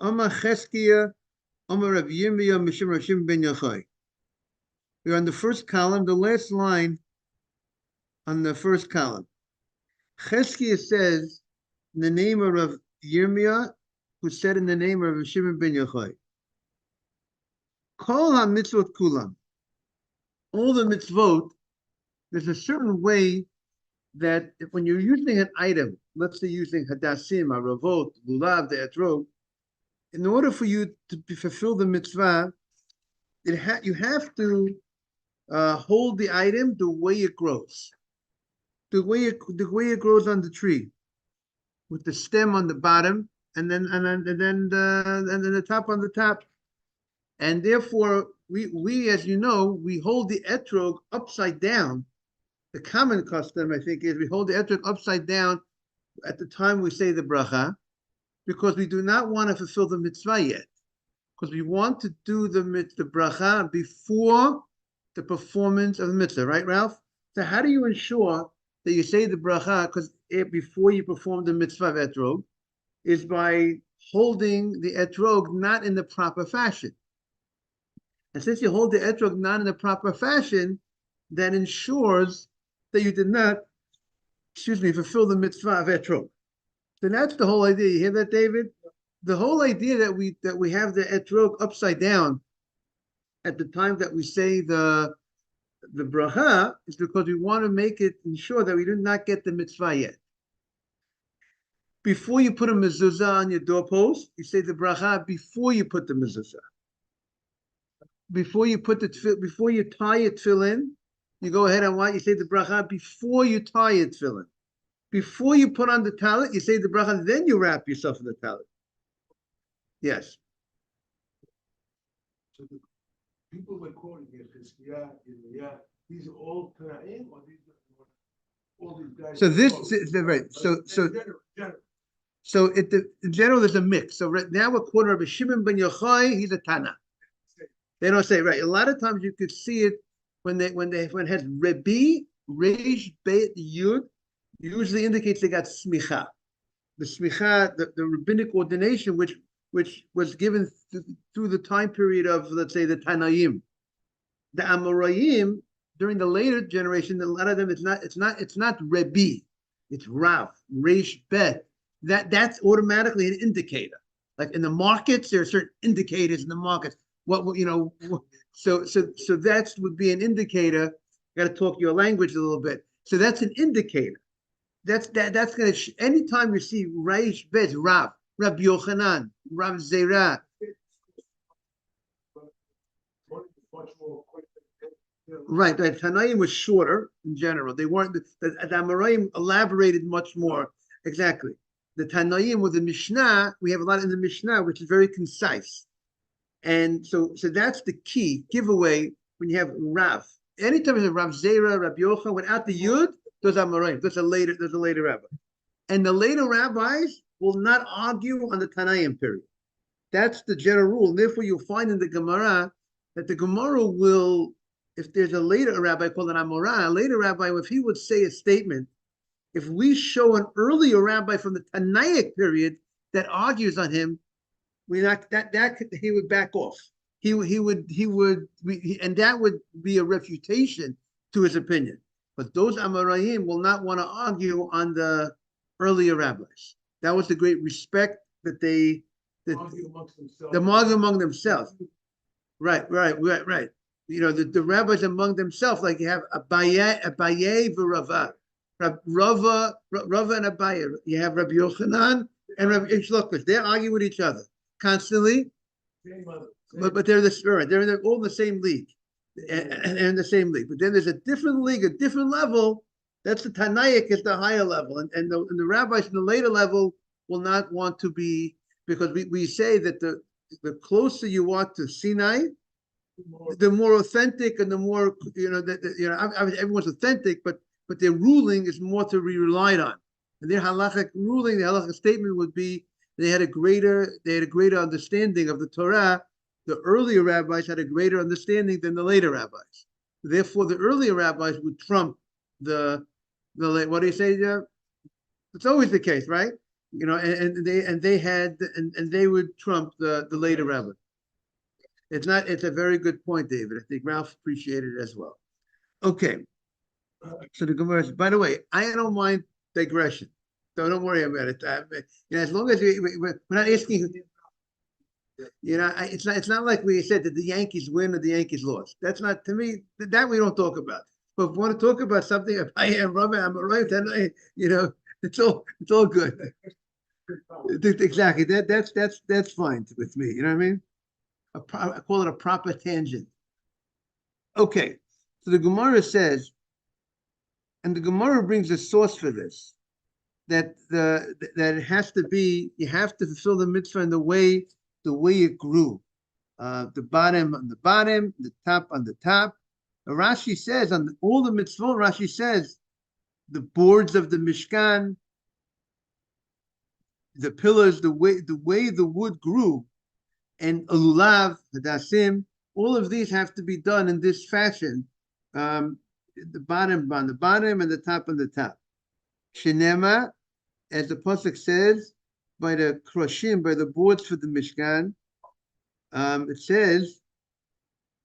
Amar Cheskia, Amar Rav Yirmiyah, Mishim Rashim ben Yochai. We're on the first column, the last line on the first column. Cheskia says in the name of Rav Yirmiyah, who said in the name of Rav Shimon ben Yochai. Kol ha-mitzvot kulam. All the mitzvot, there's a certain way that when you're using an item, let's say using hadassim, aravot, lulav, the etrog, in order for you to fulfill the mitzvah, you have to hold the item the way it grows, the way it grows on the tree, with the stem on the bottom, and then the top on the top, and therefore we as you know we hold the etrog upside down. The common custom, I think, is we hold the etrog upside down at the time we say the bracha, because we do not want to fulfill the mitzvah yet, because we want to do the bracha before the performance of the mitzvah, right, Ralph? So how do you ensure that you say the bracha because before you perform the mitzvah of etrog is by holding the etrog not in the proper fashion. And since you hold the etrog not in the proper fashion, that ensures that you did not, fulfill the mitzvah of etrog. So that's the whole idea. You hear that, David? The whole idea that we have the etrog upside down at the time that we say the bracha is because we want to ensure that we do not get the mitzvah yet. Before you put a mezuzah on your doorpost, you say the bracha before you put the mezuzah. Before you tie your tefillin, you go ahead and you say the bracha before you tie your tefillin. Before you put on the tallit, you say the bracha, then you wrap yourself in the tallit. Yes. So the people were calling here, Chizkiah, these are all Tana'im, or these are all these guys? So this is right. So in general, there's a mix. So right now we're quoting Rabbi Shimon ben Yochai. He's a Tana. They don't say right. A lot of times you could see it when it has Rebbe, Reish, Beit, Yud, usually indicates they got smicha. The smicha, the rabbinic ordination, which was given through the time period of, let's say, the Tanaim. The Amoraim during the later generation, a lot of them it's not Rebbe, it's Rav, Reish, Bet. That's automatically an indicator. Like in the markets, there are certain indicators in the markets. So that would be an indicator. Got to talk your language a little bit. So that's an indicator. That's gonna anytime you see Reish Bet, Rav Yochanan, Rav Zera. Right. Tanaim was shorter in general. They weren't. The Amoraim elaborated much more. Exactly. The Tanaim with the Mishnah, we have a lot in the Mishnah, which is very concise. And so that's the key giveaway when you have Rav. Anytime you have Rav Zera, Rav Yochanan, without the Yud, those are Amoraim. There's a later rabbi. And the later rabbis will not argue on the Tanaim period. That's the general rule. And therefore, you'll find in the Gemara that the Gemara will, if there's a later rabbi called an Amorah, a later rabbi, if he would say a statement, if we show an earlier rabbi from the Tanaic period that argues on him, he would back off. He would, and that would be a refutation to his opinion. But those Amoraim will not want to argue on the earlier rabbis. That was the great respect that they argue among themselves. Right. You know, the rabbis among themselves, like you have Abaye v'Rava. Rava and Abaye. You have Rabbi Yochanan and Rabbi Ishlokus. They argue with each other constantly. But they're the spirit. They're all in the same league. And in the same league. But then there's a different league, a different level. That's the Tanaic is the higher level. And the rabbis in the later level will not want to be, because we say that the closer you are to Sinai, the more authentic and the more, everyone's authentic, but their ruling is more to be relied on. And their halachic ruling, the halachic statement would be they had a greater understanding of the Torah. The earlier rabbis had a greater understanding than the later rabbis. Therefore, the earlier rabbis would trump the What do you say? It's always the case, right? And they had and they would trump the later rabbi. It's not. It's a very good point, David. I think Ralph appreciated it as well. Okay, so the Gemara. By the way, I don't mind digression. So don't worry about it. As long as we're not asking. It's not like we said that the Yankees win or the Yankees lost. That's not, to me, that we don't talk about. But if we want to talk about something, if I am Robert, I'm right, then it's all good. Exactly. That's fine with me. You know what I mean? I call it a proper tangent. Okay. So the Gemara says, and the Gemara brings a source for this, that it has to be, you have to fulfill the mitzvah in the way it grew. The bottom on the bottom, the top on the top. Rashi says on all the mitzvot, Rashi says the boards of the Mishkan, the pillars, the way the wood grew, and alulav, hadasim, all of these have to be done in this fashion. The bottom on the bottom and the top on the top. Shenema, as the pasuk says, by the kroshim, by the boards for the Mishkan, it says,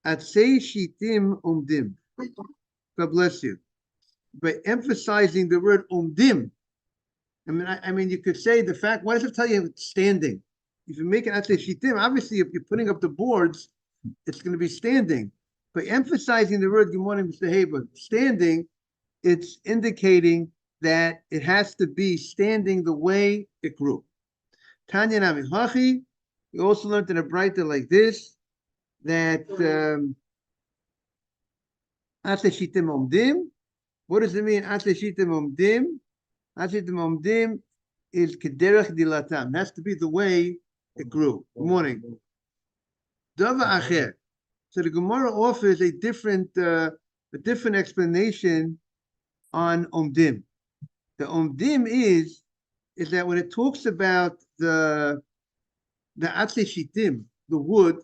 Atzei shitim umdim. God bless you. By emphasizing the word umdim, I mean, you could say the fact. Why does it tell you standing? If you make it atzei shitim, obviously, if you're putting up the boards, it's going to be standing. By emphasizing the word, good morning, Mr. Haber, standing, it's indicating that it has to be standing the way it grew. Tanya Nami Hachi. We also learned in a brighter like this that Ate Shitim Omdim. What does it mean? Ate Shitim Omdim. Ate Shitim Omdim is Kederach Dilatam. It has to be the way it grew. Good morning. Dava Acher. So the Gemara offers a different explanation on Omdim. The Omdim is that when it talks about the Atle Shitim, the wood,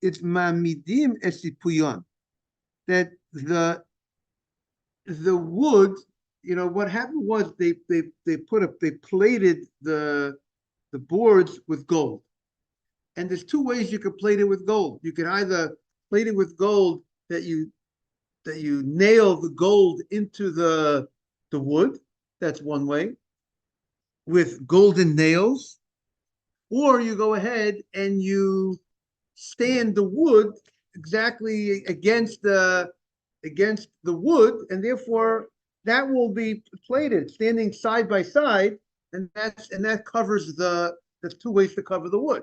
it's Mamidim Esipuyon. That the wood, what happened was they plated the boards with gold. And there's two ways you could plate it with gold. You can either plate it with gold that you nail the gold into the wood. That's one way, with golden nails. Or you go ahead and you stand the wood exactly against the wood, and therefore that will be plated, standing side by side, and that covers the two ways to cover the wood,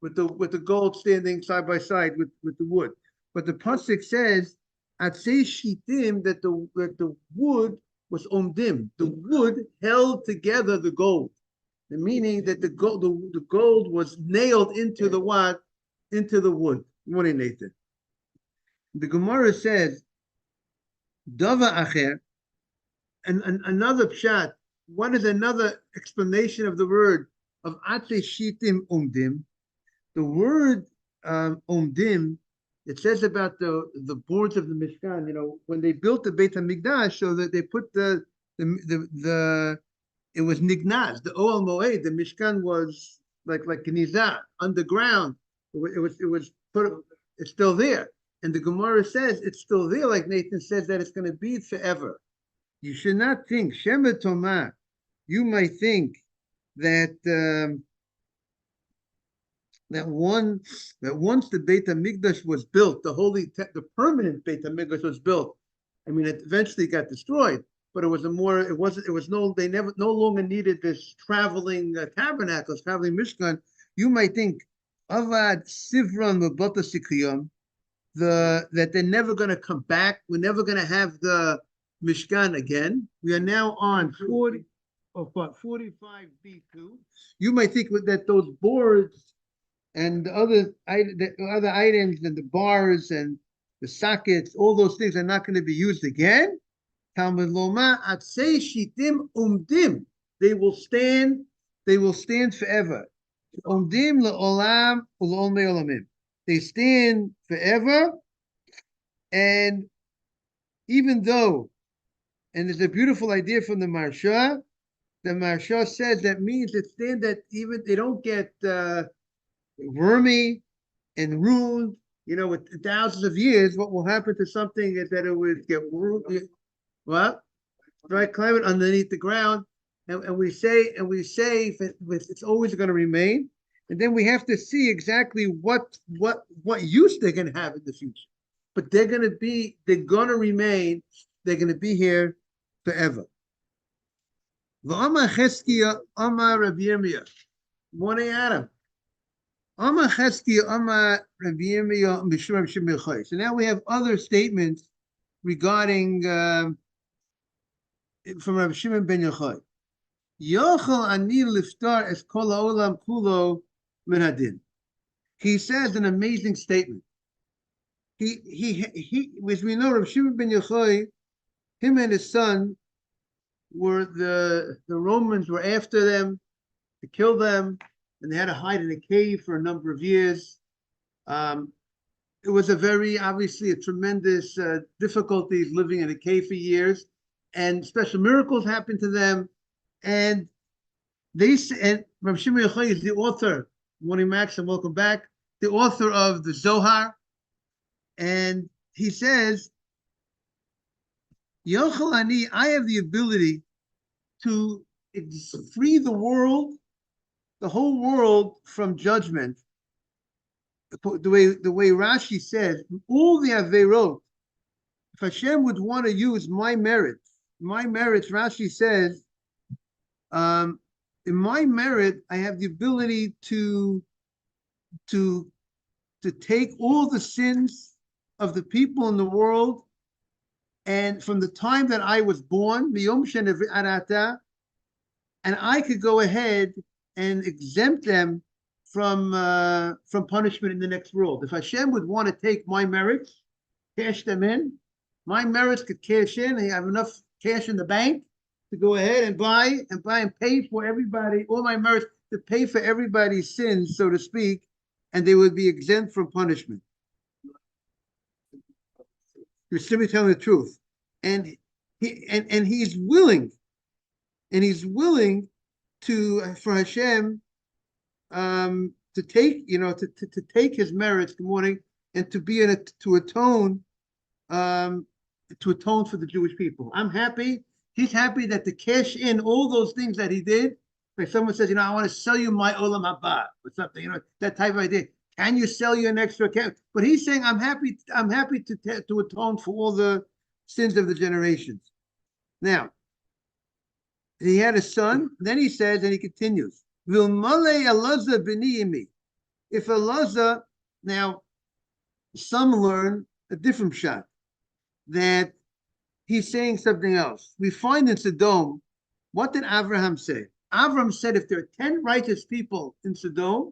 with the gold standing side by side with the wood. But the pasuk says, "Atzei shitim," that the wood was omdim. The wood held together the gold. The meaning that the gold was nailed into the what? Into the wood. Good morning, Nathan. The Gemara says, Dava Acher, and another pshat. What is another explanation of the word of Ate Shitim Umdim? The word Umdim, it says about the boards of the Mishkan. When they built the Beit HaMikdash, so that they put it was nignaz, the Oel Moed, the Mishkan was like Gnizah, underground. It was put. It's still there, and the Gemara says it's still there. Like Nathan says that it's going to be forever. You should not think Shema Tomah. You might think that once the Beit HaMikdash was built, the permanent Beit HaMikdash was built. I mean, it eventually got destroyed. But they no longer needed this traveling tabernacles, traveling Mishkan. You might think, Avad Sivron Mabata Sikriyam, that they're never going to come back. We're never going to have the Mishkan again. We are now on 45 B2. You might think that those boards and the other items and the bars and the sockets, all those things are not going to be used again. Talmud Loma Atzei Shitim Umdim. They will stand forever. Umdim le'olam u'l'ol me'olamim. They stand forever, and even though And there's a beautiful idea from the Maharsha. The Maharsha says that means it's then that even they don't get wormy and ruined, with thousands of years. What will happen to something is that it would get ruined. What? Dry climate underneath the ground, and we say it's always going to remain, and then we have to see exactly what use they're going to have in the future. But they're going to remain. They're going to be here forever. V'amar Cheskia, Amar Rabbi Yirmiyah. Morning, Adam. Amar Cheskia, Amar Rabbi Yirmiyah, Mishra Shemir Chai. So now we have other statements regarding from Rabbi Shimon ben Yochai. Yochel ani liftar es kol haolam kulo min hadin. He says an amazing statement. As we know, Rabbi Shimon ben Yochai, him and his son were the Romans were after them to kill them, and they had to hide in a cave for a number of years. It was obviously a tremendous difficulties living in a cave for years, and special miracles happened to them. And Rabbi Shimon Yochai is the author. Morning, Max, and welcome back. The author of the Zohar, and he says, Yochel ani, I have the ability to free the world, the whole world, from judgment. The way Rashi says, all the Averot, if Hashem would want to use my merits, Rashi says, in my merit, I have the ability to take all the sins of the people in the world, and from the time that I was born, and I could go ahead and exempt them from punishment in the next world. If Hashem would want to take my merits, cash them in, my merits could cash in. I have enough cash in the bank to go ahead and buy and pay for everybody, all my merits, to pay for everybody's sins, so to speak, and they would be exempt from punishment. You're simply telling the truth. And he's willing for Hashem to take, to take his merits, good morning, and to atone for the Jewish people. I'm happy. He's happy that to cash in all those things that he did. Like someone says, I want to sell you my olam haba or something, that type of idea. Can you sell you an extra account? But he's saying, I'm happy to atone for all the sins of the generations. Now, he had a son. Then he says, and he continues, Vilmale Elazar b'niyimi. If Elazar, now, some learn a different shot, that he's saying something else. We find in Sodom, what did Abraham say? Abraham said, if there are 10 righteous people in Sodom,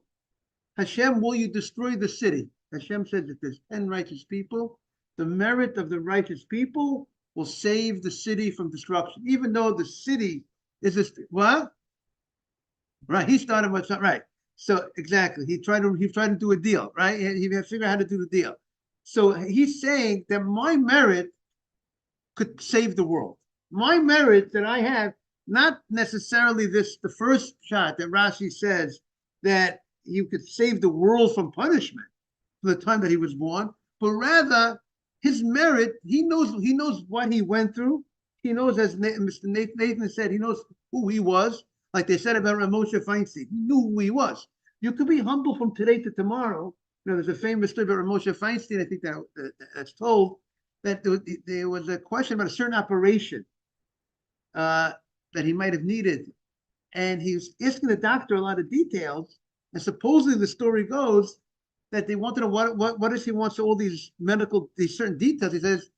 Hashem, will you destroy the city? Hashem said that there's 10 righteous people. The merit of the righteous people will save the city from destruction, even though the city is what? Right, he started what's not right. So exactly, he tried to do a deal, right? He had to figure out how to do the deal. So he's saying that my merit could save the world. My merit that I have, not necessarily the first shot that Rashi says that you could save the world from punishment for the time that he was born, but rather his merit, he knows what he went through. He knows, as Mr. Nathan said, he knows who he was. Like they said about Moshe Feinstein, he knew who he was. You could be humble from today to tomorrow. There's a famous story about Moshe Feinstein, I think that's told, that there was a question about a certain operation that he might have needed. And he was asking the doctor a lot of details. And supposedly the story goes that they wanted to know what is he wants all these certain details. He says,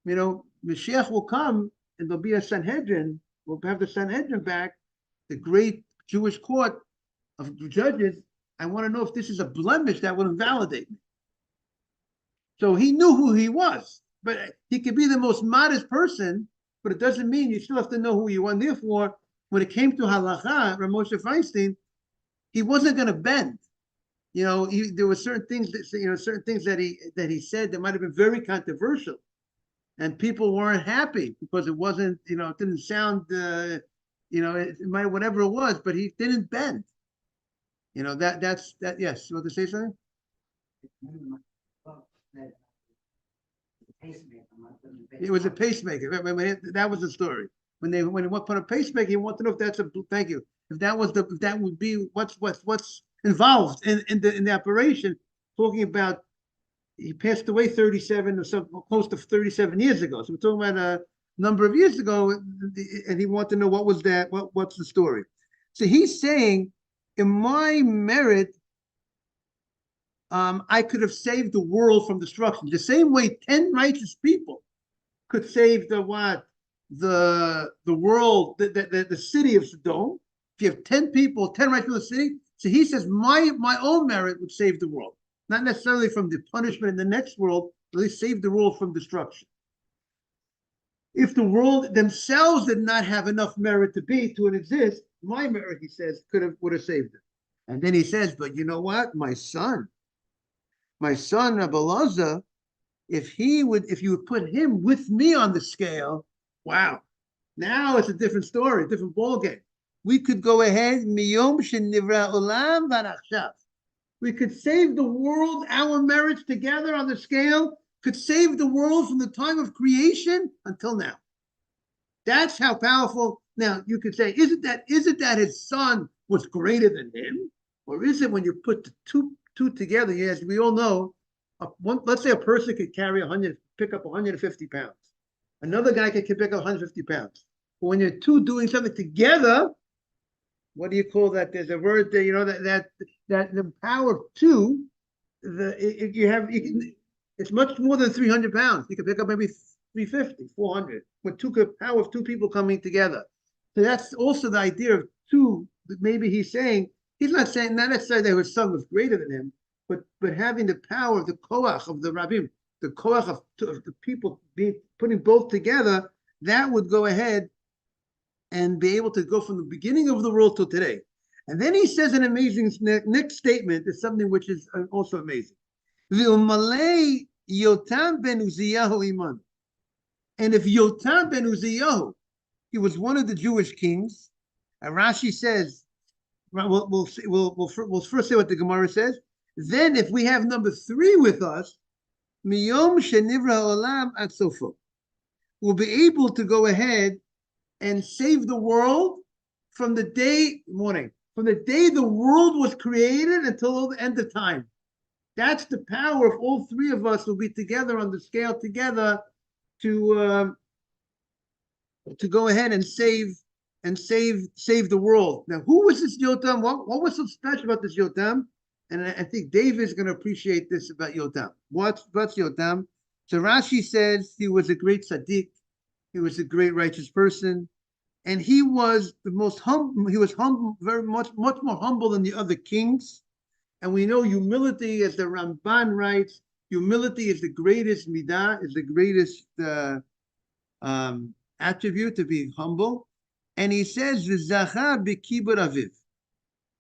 Mashiach will come and there'll be a Sanhedrin. We'll have the Sanhedrin back, the great Jewish court of judges. I want to know if this is a blemish that would invalidate me. So he knew who he was, but he could be the most modest person, but it doesn't mean you still have to know who you are. And therefore, when it came to halacha, Moshe Feinstein, he wasn't going to bend. There were certain things that he said that might have been very controversial. and people weren't happy because it wasn't, it didn't sound, it might whatever it was, but he didn't bend. That's that. Yes, you want to say something? It was a pacemaker. That was the story. When they put a pacemaker, he wanted to know if that's a thank you. If that would be what's involved in the operation. Talking about he passed away 37 or something close to 37 years ago. So we're talking about a number of years ago, and he wanted to know what was that, what's the story. So he's saying, in my merit, I could have saved the world from destruction. The same way 10 righteous people could save the what? The world, the city of Sodom. If you have 10 people, 10 righteous people in the city, so he says, my own merit would save the world. Not necessarily from the punishment in the next world, at least save the world from destruction. If the world themselves did not have enough merit to exist, my merit, he says, would have saved it. And then he says, but you know what? My son, Abelazar, if you would put him with me on the scale, wow, now it's a different story, a different ballgame. We could go ahead, miyom shenivra olam v'achshav. We could save the world, our merits together on the scale, could save the world from the time of creation until now. That's how powerful. Now, you could say, is it that his son was greater than him? Or is it when you put the two together, as we all know, let's say a person could pick up 150 pounds. Another guy could pick up 150 pounds. But when you're two doing something together, what do you call that? There's a word there, that the power of two, it's much more than 300 pounds. You can pick up maybe 350, 400, with power of two people coming together. So that's also the idea of two. Maybe he's not necessarily that his son was greater than him, but having the power of the koach of the rabbim, the koach of the people putting both together, that would go ahead and be able to go from the beginning of the world till today. And then he says an amazing next statement is something which is also amazing. Yotam ben Uziyahu iman. And if Yotam ben Uziyahu, he was one of the Jewish kings, and Rashi says, we'll first say what the Gemara says. Then, if we have number 3 with us, miyom shenivra olam ad sofo, we'll be able to go ahead and save the world from the day the world was created until the end of time. That's the power of all 3 of us will be together on the scale together to go ahead and save the world. Now, who was this Yotam? What was so special about this Yotam? And I think Dave is going to appreciate this about Yotam. What's Yotam? So Rashi says he was a great tzaddik. He was a great righteous person. And he was the most humble. He was humble, very much more humble than the other kings. And we know humility, as the Ramban writes, humility is the greatest midah, is the greatest attribute, to be humble. And he says, "V'zachar b'kibur aviv."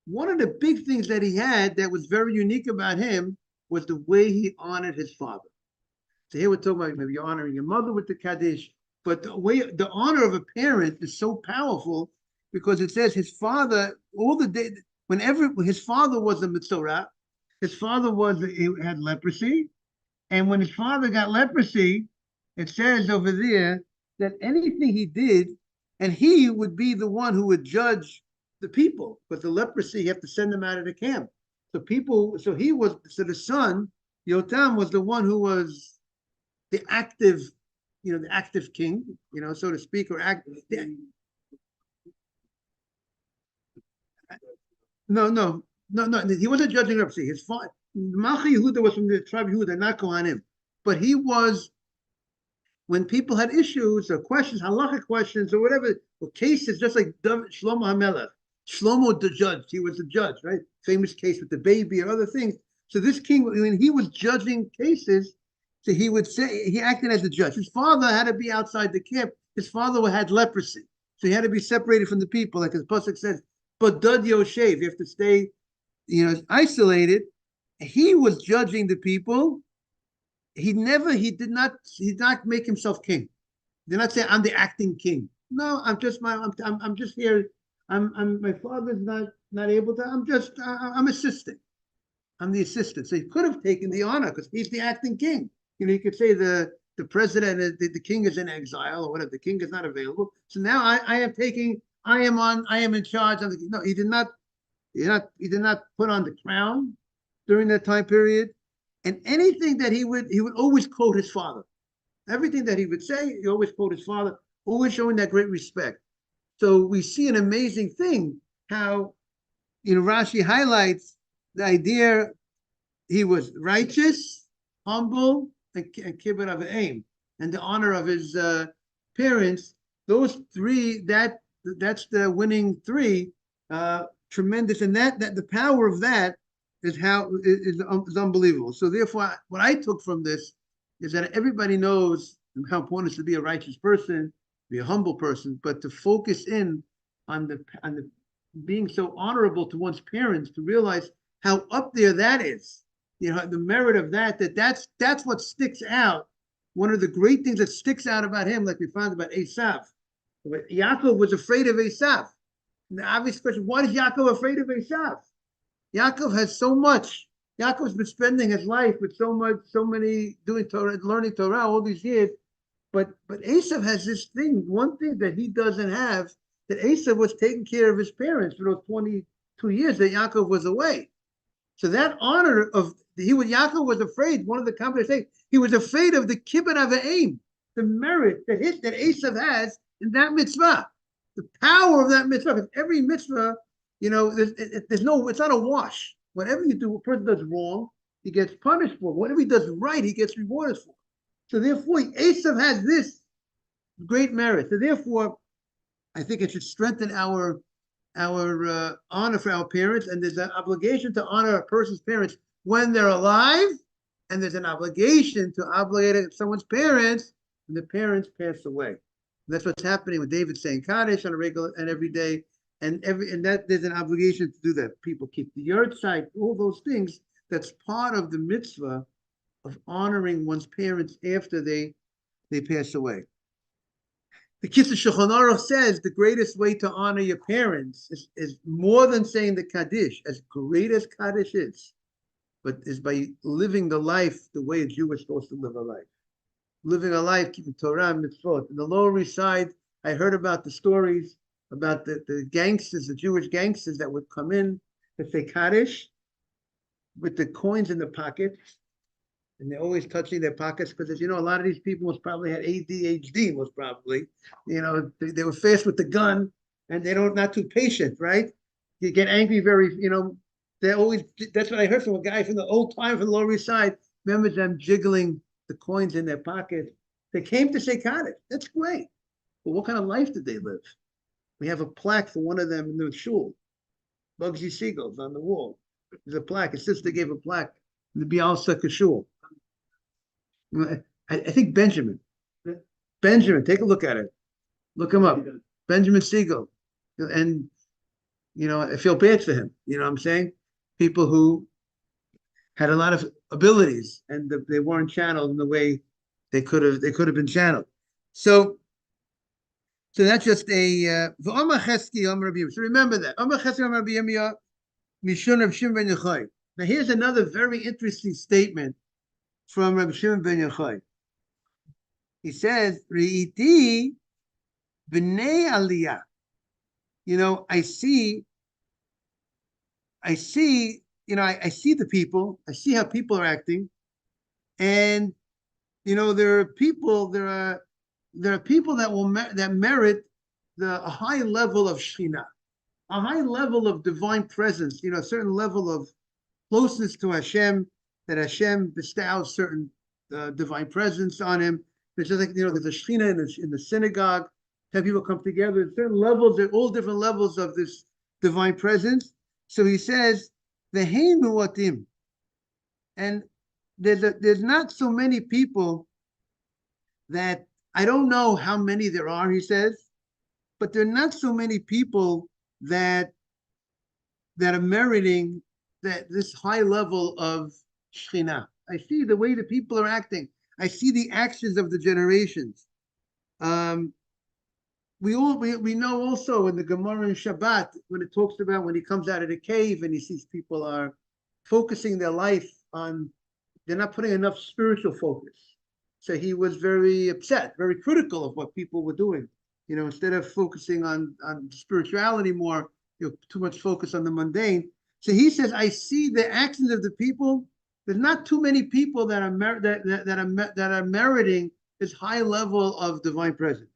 One of the big things that he had that was very unique about him was the way he honored his father. So here we're talking about maybe you're honoring your mother with the Kaddish, but the honor of a parent is so powerful because it says his father, all the day, whenever his father was a Mitzorah, he had leprosy. And when his father got leprosy, it says over there that anything he did, and he would be the one who would judge the people, but the leprosy, you have to send them out of the camp. So the son, Yotam, was the one who was the active king, so to speak, or active. No. He wasn't judging leprosy. His father, Malchi Yehuda, was from the tribe of Yehuda, not Kohanim. But he was, when people had issues or questions, halachic questions or whatever, or cases, just like Shlomo HaMelech. Shlomo the judge, he was the judge, right? Famous case with the baby or other things. So this king, when he was judging cases, so he would say, he acted as the judge. His father had to be outside the camp. His father had leprosy. So he had to be separated from the people. Like the pasuk says, but Dud Yoshev, you have to stay, isolated. He was judging the people, he did not make himself king. He did not say, I'm the acting king. No, I'm just here. my father's not able to, I'm assisting. I'm the assistant. So he could have taken the honor because he's the acting king. You could say the president, the king is in exile or whatever. The king is not available. So now I am in charge of the. No, he did not. He did not put on the crown during that time period. And anything that he would always quote his father. Everything that he would say, he always quote his father, always showing that great respect. So we see an amazing thing how Rashi highlights the idea he was righteous, humble, and kibbut of aim, and the honor of his parents. Those three, that's the winning three. Tremendous, and that the power of that is unbelievable. So therefore, what I took from this is that everybody knows how important it is to be a righteous person, be a humble person, but to focus in on the being so honorable to one's parents, to realize how up there that is. The merit of that's what sticks out. One of the great things that sticks out about him, like we found about Esav. Yaakov was afraid of Esav. And the obvious question, why is Yaakov afraid of Esav? Yaakov has so much. Yaakov's been spending his life with so many doing Torah, learning Torah all these years. But Esav has this thing, one thing that he doesn't have, that Esav was taking care of his parents for those 22 years that Yaakov was away. So that honor of Yaakov was afraid. One of the commentators say he was afraid of the kibbut of aim, the merit that Esav has in that mitzvah, the power of that mitzvah. Because every mitzvah, there's no, it's not a wash. Whatever you do, a person does wrong, he gets punished for. Whatever he does right, he gets rewarded for. So therefore, Esav has this great merit. So therefore, I think it should strengthen our honor for our parents, and there's an obligation to honor a person's parents when they're alive, and there's an obligation to obligate someone's parents when the parents pass away. And that's what's happening with David saying Kaddish on a regular and every day, and that there's an obligation to do that. People keep the yard site, all those things. That's part of the mitzvah of honoring one's parents after they pass away. The Kitzur Shulchan Aruch says the greatest way to honor your parents is more than saying the Kaddish, as great as Kaddish is, but is by living the life the way a Jew is supposed to live a life. Living a life, keeping Torah and mitzvot. In the Lower East Side, I heard about the stories about the gangsters, the Jewish gangsters that would come in to say Kaddish with the coins in the pocket. And they're always touching their pockets because, as you know, a lot of these people most probably had ADHD, most probably. They were fast with the gun and they're not too patient, right? You get angry very, they're always, that's what I heard from a guy from the old time from the Lower East Side. Remember them jiggling the coins in their pocket. They came to say Kaddish. That's great. But what kind of life did they live? We have a plaque for one of them in the shul. Bugsy Siegel's on the wall. There's a plaque. His sister gave a plaque in the Bial Succah shul. I think Benjamin, take a look at it. Look him up. Benjamin Siegel. And, I feel bad for him. You know what I'm saying? People who had a lot of abilities and they weren't channeled in the way they could have been channeled. So that's just a so remember that. Now here's another very interesting statement from Rabbi Shimon ben Yochai. He says, Ri'iti b'nei aliyah. I see the people, I see how people are acting, and there are people that that merit a high level of Shekhinah, a high level of divine presence, a certain level of closeness to Hashem, that Hashem bestows certain divine presence on him. It's just like, there's a Shekhinah in the synagogue, have people come together at certain levels, at all different levels of this divine presence. So he says, Ve'hein mu'atim. And there's not so many people that, I don't know how many there are, he says, but there are not so many people that are meriting this high level of Shekhinah. I see the way the people are acting. I see the actions of the generations. Um, we know also in the Gemara in Shabbat when it talks about when he comes out of the cave and he sees people are focusing their life on, they're not putting enough spiritual focus. So he was very upset, very critical of what people were doing. Instead of focusing on spirituality more, too much focus on the mundane. So he says, I see the actions of the people. There's not too many people that are meriting this high level of divine presence.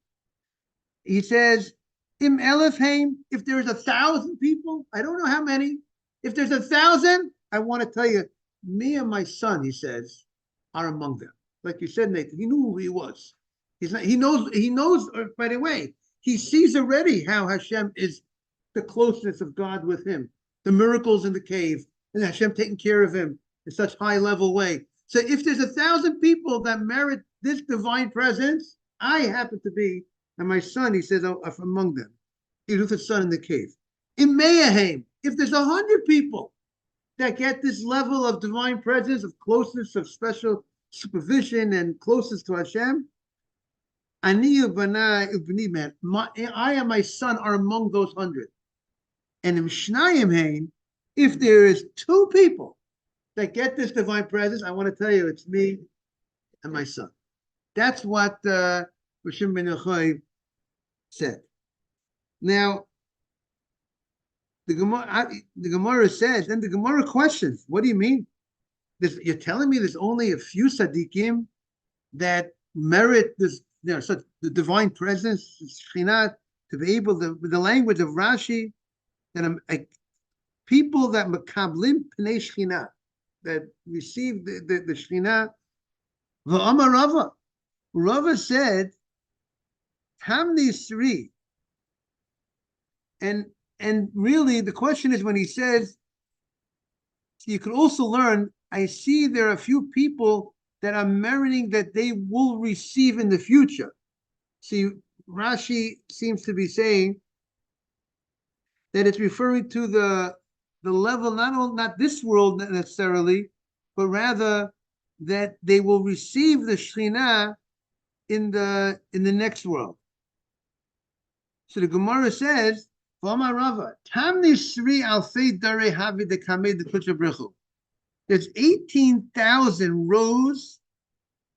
He says, Im Elifheim, if there's 1,000 people, I don't know how many. If there's 1,000, I want to tell you, me and my son, he says, are among them. Like you said, Nathan, he knew who he was. He knows, by the way, he sees already how Hashem is the closeness of God with him, the miracles in the cave, and Hashem taking care of him in such high level way. So if there's 1,000 people that merit this divine presence, I happen to be, and my son, he says, are among them. He was his son in the cave. In Meyahem, if there's 100 people that get this level of divine presence, of closeness, of special supervision and closeness to Hashem, I and my son are among those 100. And in Mishnayim, if there is 2 people that get this divine presence, I want to tell you, it's me and my son. That's what Rishon ben Yochai said. Now, the Gemara says, and the Gemara questions, what do you mean? You're telling me there's only a few tzaddikim that merit this, such the divine presence, Shekhinah, to be able to, with the language of Rashi, that people that makablim pnei Shekhinah, that receive the Shekhinah. V'amar Rava, Rava said, Tamni Sri, and really the question is when he says, you could also learn, I see there are a few people that are meriting that they will receive in the future. See, Rashi seems to be saying that it's referring to the level, not this world necessarily, but rather that they will receive the Shekhinah in the next world. So the Gemara says, V'amar Rava, Tamni Sri Alfei Dare Havi de Kamei de Kucha Brechu. There's 18,000 rows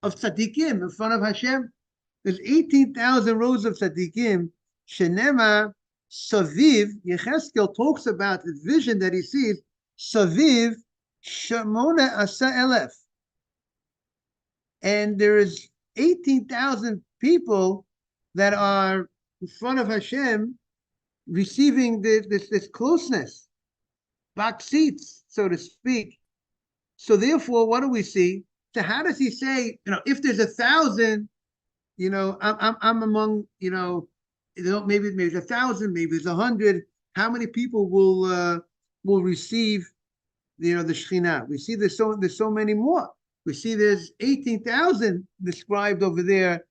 of tzaddikim in front of Hashem. There's 18,000 rows of tzaddikim. Shenema Saviv, Yecheskel talks about the vision that he sees, Saviv Shemona Asa Elef. And there is 18,000 people that are in front of Hashem receiving this closeness, box seats, so to speak. So therefore, what do we see? So how does he say, if there's 1,000, I'm among, maybe there's 1,000, maybe there's 100. How many people will receive, the Shekhinah? We see there's so many more. We see there's 18,000 described over there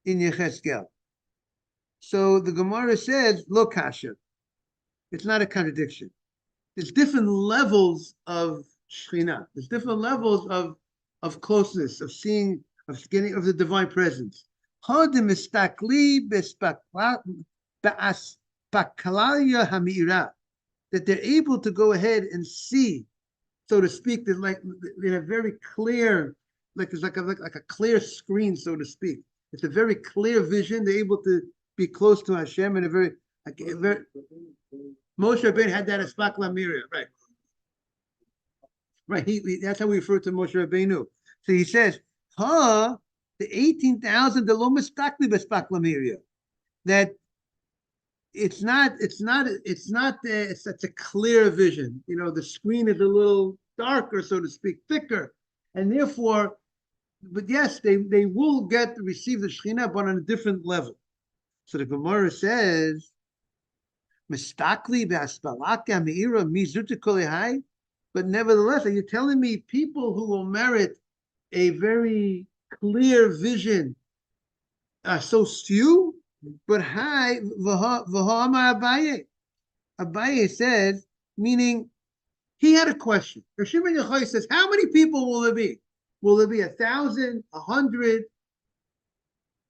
in Yecheskel. So the Gemara says, lo kasha. It's not a contradiction. There's different levels of Shekhinah. There's different levels of closeness, of seeing, of getting of the divine presence. That they're able to go ahead and see, so to speak, there's like in a very clear, like it's like a clear screen, so to speak. It's a very clear vision. They're able to be close to Hashem in a very Moshe Rabbeinu had that as Spakla Miria, right? Right, that's how we refer to Moshe Rabbeinu. So he says, the 18,000, the lo mistakli b'spakla Miria, that it's a clear vision. The screen is a little darker, so to speak, thicker, and therefore, but yes, they will receive the Shekhinah, but on a different level. So the Gemara says, "Mistakli b'aspalaka meira mizuta kolehai." But nevertheless, are you telling me people who will merit a very clear vision are so few? But hi, v'ha'amar Abaye. Abaye says, meaning he had a question. Rishon ben Yochai says, how many people will there be? Will there be 1,000, 100?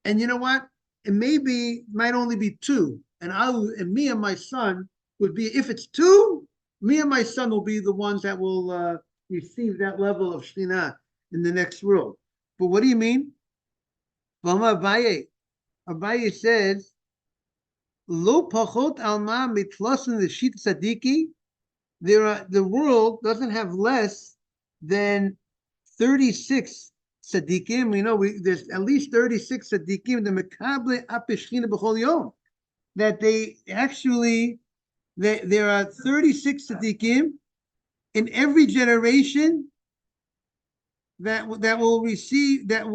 And you know what? It might only be two. And me and my son would be, if it's two, me and my son will be the ones that will receive that level of Shekhinah in the next world. But what do you mean? Abaye says, Lo pachot alma mitlasin the shit tzadiki. The world doesn't have less than 36 tzaddikim. There's at least 36 tzaddikim, the mekable apeshchina b'chol yom, that there are 36 tzaddikim in every generation that will receive the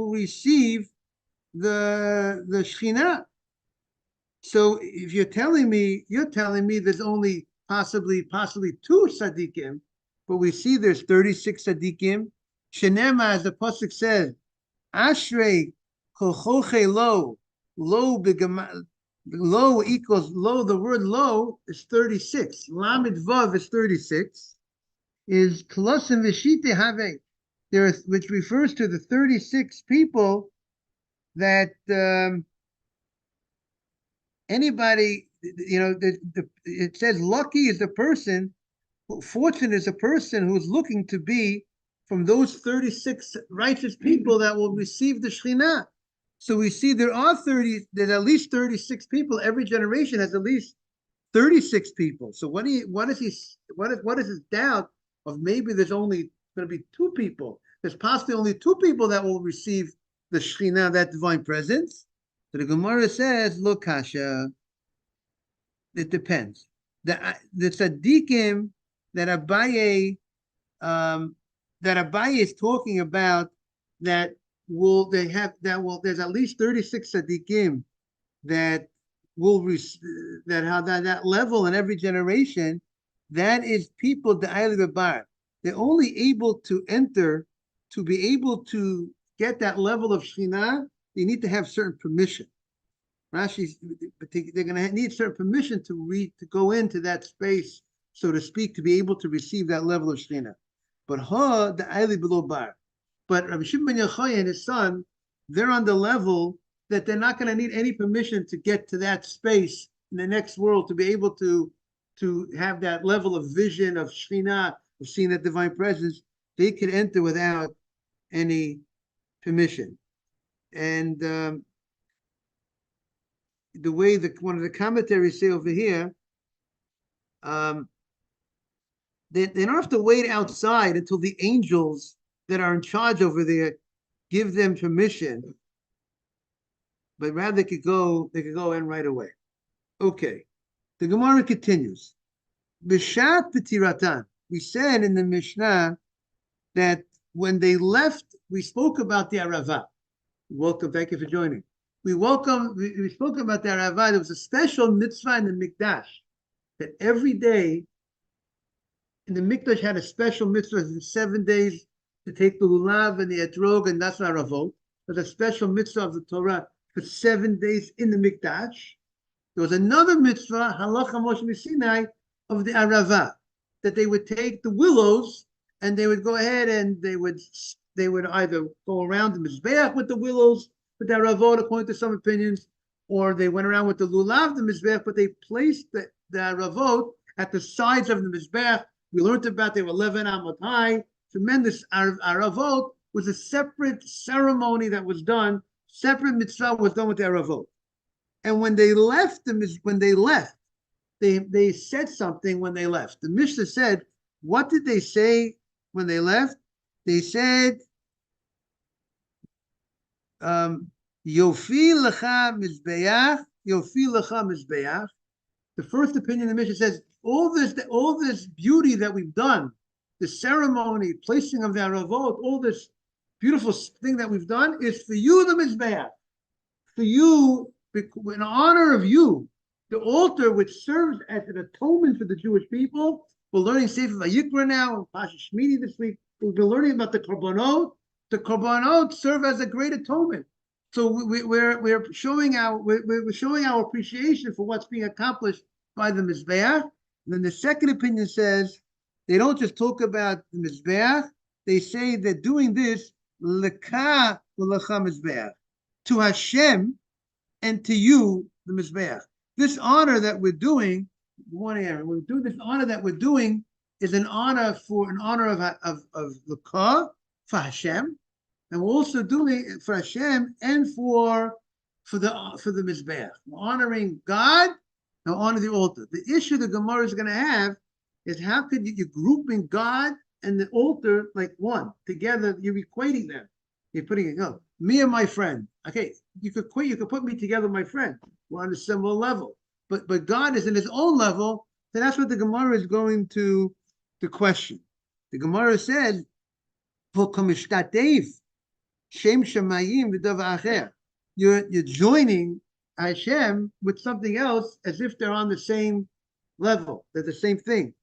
Shekhinah. So if you're telling me there's only possibly two tzaddikim, but we see there's 36 tzaddikim. Shenema, as the pasuk says, Ashrei kochoche lo equals lo. The word lo is 36. Lamed vav is 36. Is kolosim v'shite have which refers to the 36 people that anybody, it says lucky is the person, fortunate is a person who's looking to be from those 36 righteous people that will receive the Shekhinah. So we see there's at least 36 people. Every generation has at least 36 people. So what is his doubt of maybe there's only going to be two people? There's possibly only two people that will receive the Shekhinah, that divine presence. So the Gemara says, look, Kasha, it depends. The tzaddikim that Abaye is talking about, there's at least 36 tzaddikim that will that level in every generation. That is people the Eiliv Bar. They're only able to enter, to be able to get that level of Shekhinah. They need to have certain permission. Rashi's, they're going to need certain permission to go into that space, so to speak, to be able to receive that level of Shekhinah. But the Eiliv below Bar. But Rabbi Shimon ben Yochai and his son, they're on the level that they're not going to need any permission to get to that space in the next world, to be able to have that level of vision of Shekhinah, of seeing that divine presence. They could enter without any permission. And the way one of the commentaries say over here, they don't have to wait outside until the angels that are in charge over there give them permission, but rather they could go in right away. Okay, the Gemara continues. B'shat b'tiratan. We said in the Mishnah that when they left, we spoke about the Aravah. Welcome, thank you for joining. We spoke about the Aravah. There was a special mitzvah in the Mikdash that every day in the Mikdash had a special mitzvah in 7 days to take the lulav and the etrog and that's Aravot. There's a special mitzvah of the Torah for 7 days in the Mikdash. There was another mitzvah, halacha Moshe Sinai, of the Aravah, that they would take the willows and they would go ahead and they would either go around the Mizbeach with the willows, with the Aravot, according to some opinions, or they went around with the lulav, the Mizbeach, but they placed the Aravot at the sides of the Mizbeach. We learned about they were 11 amot high. Tremendous. Aravot was a separate ceremony that was done, separate mitzvah was done with the Aravot. And when they left, they said something when they left. The Mishnah said, what did they say when they left? They said, Yofi lecha mizbeach, Yofi lecha mizbeach. The first opinion of the Mishnah says, all this beauty that we've done, the ceremony, placing of the Aravot, all this beautiful thing that we've done is for you, the Mizbeach. For you, in honor of you, the altar which serves as an atonement for the Jewish people. We're learning Sefer Vayikra now, and Pasha Shmini this week. We've been learning about the Korbanot. The Korbanot serve as a great atonement. So we're showing our appreciation for what's being accomplished by the Mizbeach. And then the second opinion says they don't just talk about the Mizbeach. They say that doing this leka ulecha mizbeach, to Hashem and to you the mizbeach. This honor that we're doing, one area, when we do this honor that we're doing is an honor of leka for Hashem, and we're also doing it for Hashem and for the mizbeach. We're honoring God and honor the altar. The issue the Gemara is going to have is how could you're grouping God and the altar like one together? You're equating them. You're putting it. No, me and my friend. Okay, you could put me together, with my friend. We're on a similar level. But God is in His own level. So that's what the Gemara is going to question. The Gemara said, Shem Shemayim v'dav acher. You're joining Hashem with something else as if they're on the same level. They're the same thing.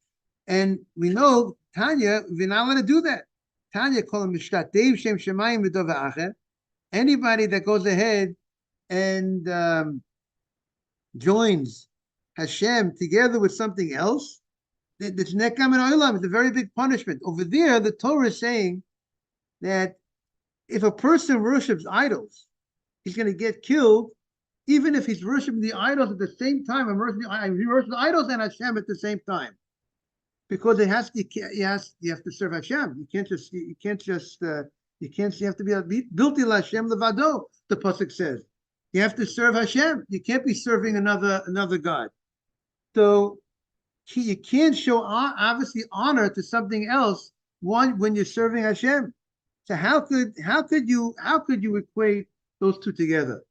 And we know, Tanya, we're not allowed to do that. Tanya call him Mishtatev Shem Shemayim v'dav acher. Anybody that goes ahead and joins Hashem together with something else, it's nekam and olam. It's a very big punishment. Over there, the Torah is saying that if a person worships idols, he's going to get killed, even if he's worshiping the idols at the same time. He worships the idols and Hashem at the same time, because you have to serve Hashem. You have to be bilti Hashem levado. The pasuk says you have to serve Hashem. You can't be serving another god. So you can't show obviously honor to something else when you're serving Hashem. So how could you equate those two together?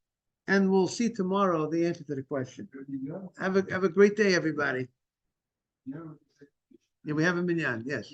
And we'll see tomorrow the answer to the question. Have a great day, everybody. Yeah, we have a minyan. Yes.